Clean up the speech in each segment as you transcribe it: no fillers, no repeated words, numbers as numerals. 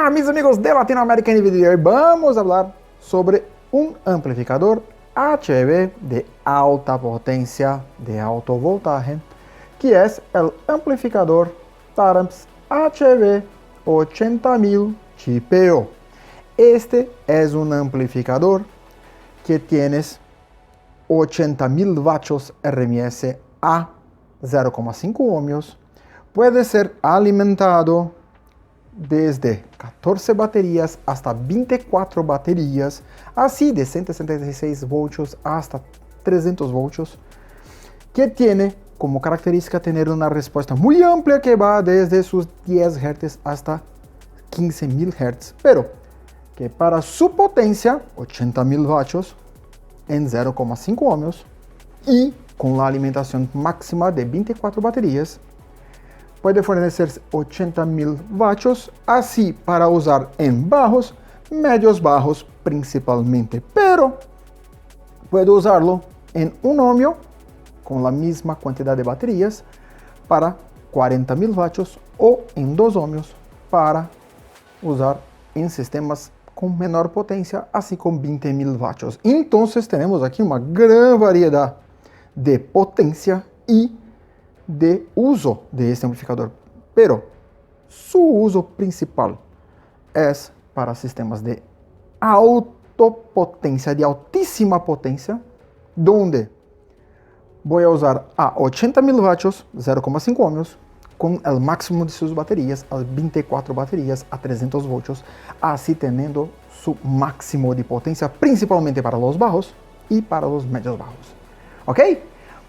Hola mis amigos de Latinoamérica, en el video de hoy vamos a hablar sobre un amplificador HV de alta potencia de alto voltaje, que es el amplificador Taramps HV 80000 TPO. Este es un amplificador que tiene 80.000 vatios RMS a 0,5 ohmios. Puede ser alimentado desde 14 baterías hasta 24 baterías, así de 176 voltios hasta 300 voltios, que tiene como característica tener una respuesta muy amplia que va desde sus 10 Hz hasta 15.000 Hz, pero que para su potencia, 80.000 vatios en 0,5 ohmios y con la alimentación máxima de 24 baterías, puede fornecer 80.000 vatios, así para usar en bajos, medios bajos principalmente, pero puede usarlo en 1 ohmio con la misma cantidad de baterías para 40.000 vatios o en 2 ohmios para usar en sistemas con menor potencia, así con 20.000 vatios. Entonces tenemos aquí una gran variedad de potencia y de uso de este amplificador, pero su uso principal es para sistemas de autopotencia, de altísima potencia, donde voy a usar a 80.000 vatios, 0,5 ohmios, con el máximo de sus baterías, a 24 baterías a 300 voltios, así teniendo su máximo de potencia, principalmente para los bajos y para los medios bajos. ¿Ok?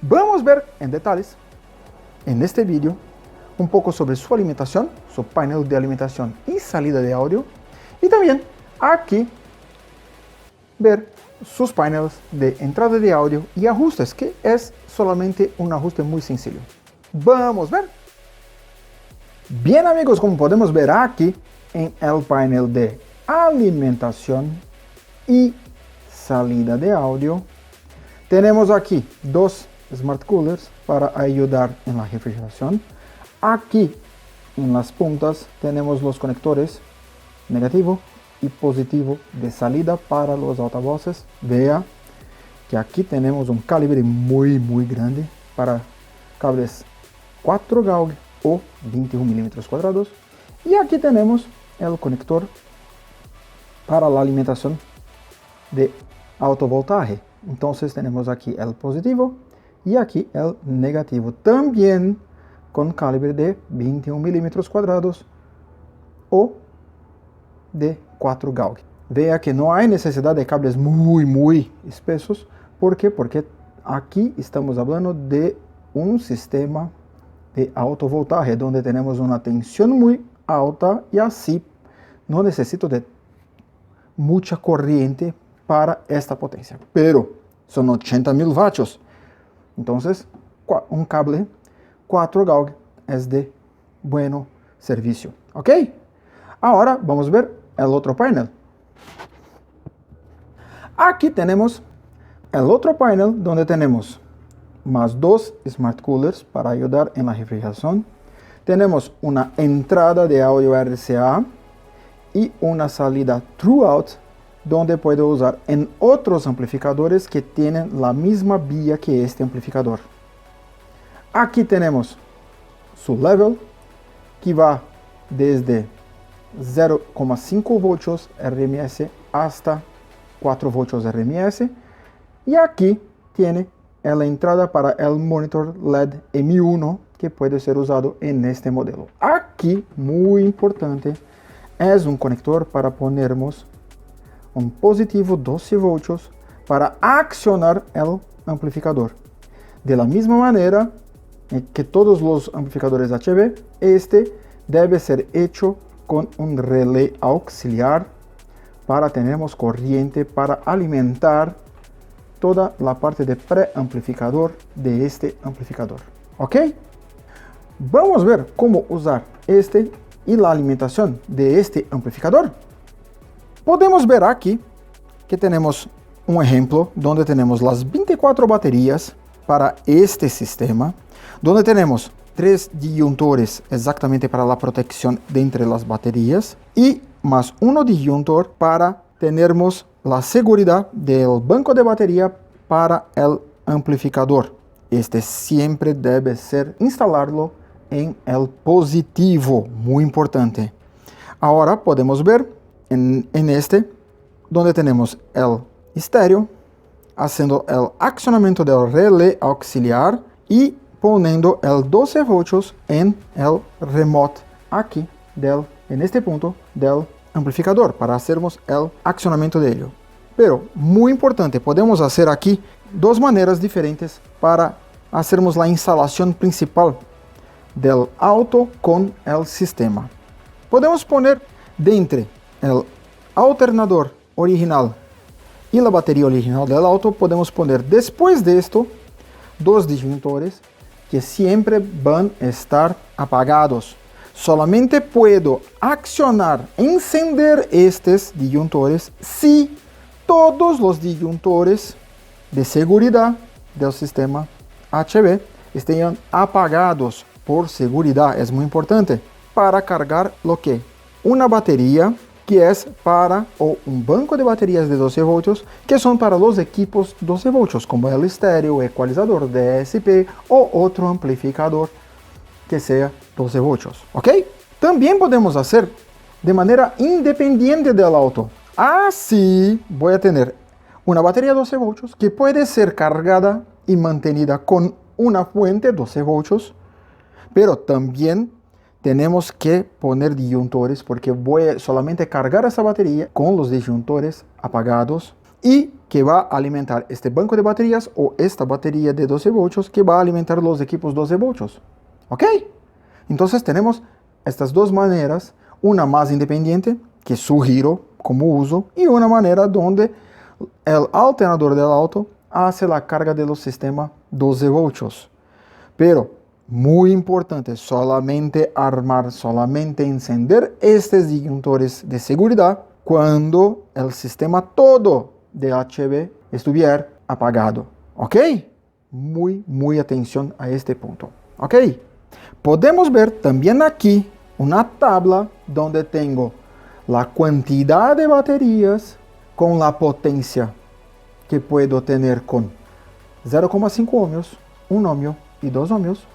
Vamos a ver en detalles en este vídeo un poco sobre su alimentación, su panel de alimentación y salida de audio, y también aquí ver sus paneles de entrada de audio y ajustes, que es solamente un ajuste muy sencillo. Vamos a ver. Bien amigos, como podemos ver aquí en el panel de alimentación y salida de audio, tenemos aquí dos Smart Coolers para ayudar en la refrigeración. Aquí en las puntas tenemos los conectores negativo y positivo de salida para los altavoces. Vea que aquí tenemos un calibre muy grande para cables 4 GAUG o 21 milímetros cuadrados. Y aquí tenemos el conector para la alimentación de alto voltaje. Entonces tenemos aquí el positivo y aquí el negativo, también con calibre de 21 milímetros cuadrados o de 4 GAUG. Vea que no hay necesidad de cables muy espesos. ¿Por qué? Porque aquí estamos hablando de un sistema de alto voltaje, donde tenemos una tensión muy alta y así no necesito de mucha corriente para esta potencia. Pero son 80.000 vatios. Entonces, un cable 4 GAUG es de buen servicio. ¿Ok? Ahora vamos a ver el otro panel. Aquí tenemos el otro panel donde tenemos más dos Smart Coolers para ayudar en la refrigeración. Tenemos una entrada de audio RCA y una salida Throughout, donde puedo usar en otros amplificadores que tienen la misma vía que este amplificador. Aquí tenemos su level, que va desde 0,5 voltios RMS hasta 4 voltios RMS. Y aquí tiene la entrada para el monitor LED M1, que puede ser usado en este modelo. Aquí, muy importante, es un conector para ponermos un positivo 12 voltios para accionar el amplificador. De la misma manera que todos los amplificadores HV, este debe ser hecho con un relé auxiliar para tener corriente para alimentar toda la parte de preamplificador de este amplificador. ¿Ok? Vamos a ver cómo usar este y la alimentación de este amplificador. Podemos ver aquí que tenemos un ejemplo donde tenemos las 24 baterías para este sistema, donde tenemos 3 disyuntores exactamente para la protección de entre las baterías y más uno disyuntor para tenermos la seguridad del banco de batería para el amplificador. Este siempre debe ser instalarlo en el positivo, muy importante. Ahora podemos ver en este, donde tenemos el estéreo, haciendo el accionamiento del relé auxiliar y poniendo el 12 voltios en el remote aquí, en este punto del amplificador, para hacermos el accionamiento de ello. Pero, muy importante, podemos hacer aquí dos maneras diferentes para hacermos la instalación principal del auto con el sistema. Podemos poner dentro el alternador original y la batería original del auto, podemos poner después de esto dos disyuntores que siempre van a estar apagados. Solamente puedo accionar, encender estos disyuntores si todos los disyuntores de seguridad del sistema HV estén apagados por seguridad. Es muy importante para cargar lo que una batería que es para, o un banco de baterías de 12 voltios, que son para los equipos 12 voltios, como el estéreo, ecualizador DSP o otro amplificador que sea 12 voltios, ¿ok? También podemos hacer de manera independiente del auto. Así voy a tener una batería 12 voltios que puede ser cargada y mantenida con una fuente 12 voltios, pero también tenemos que poner disyuntores porque voy a solamente cargar esa batería con los disyuntores apagados y que va a alimentar este banco de baterías o esta batería de 12 voltios que va a alimentar los equipos 12 voltios. ¿Ok? Entonces tenemos estas dos maneras, una más independiente que sugiero como uso y una manera donde el alternador del auto hace la carga de los sistemas 12 voltios. Pero muy importante, solamente armar, solamente encender estos disyuntores de seguridad cuando el sistema todo de HV estuviera apagado. ¿Ok? Muy atención a este punto. ¿Ok? Podemos ver también aquí una tabla donde tengo la cantidad de baterías con la potencia que puedo tener con 0,5 ohmios, 1 ohmio y 2 ohmios.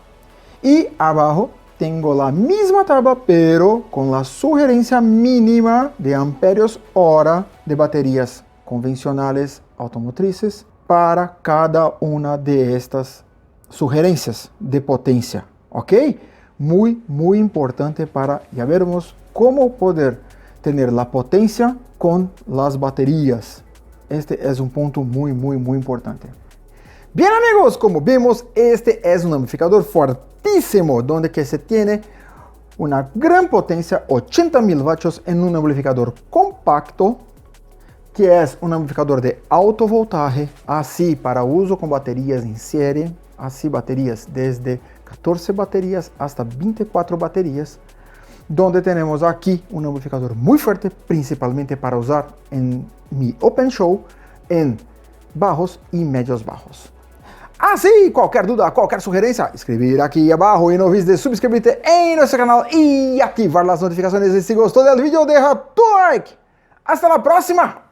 Y abajo tengo la misma tabla, pero con la sugerencia mínima de amperios hora de baterías convencionales automotrices para cada una de estas sugerencias de potencia. ¿Ok? Muy importante para ya vermos cómo poder tener la potencia con las baterías. Este es un punto muy importante. Bien amigos, como vemos, este es un amplificador fortísimo, donde que se tiene una gran potencia, 80.000 vatios en un amplificador compacto, que es un amplificador de alto voltaje, así para uso con baterías en serie, así baterías desde 14 baterías hasta 24 baterías, donde tenemos aquí un amplificador muy fuerte, principalmente para usar en mi Open Show, en bajos y medios bajos. Así, cualquier duda, cualquier sugerencia, escribir aquí abajo y no olvides de suscribirte en nuestro canal y activar las notificaciones. Si gustó del video, deja tu like. Hasta la próxima.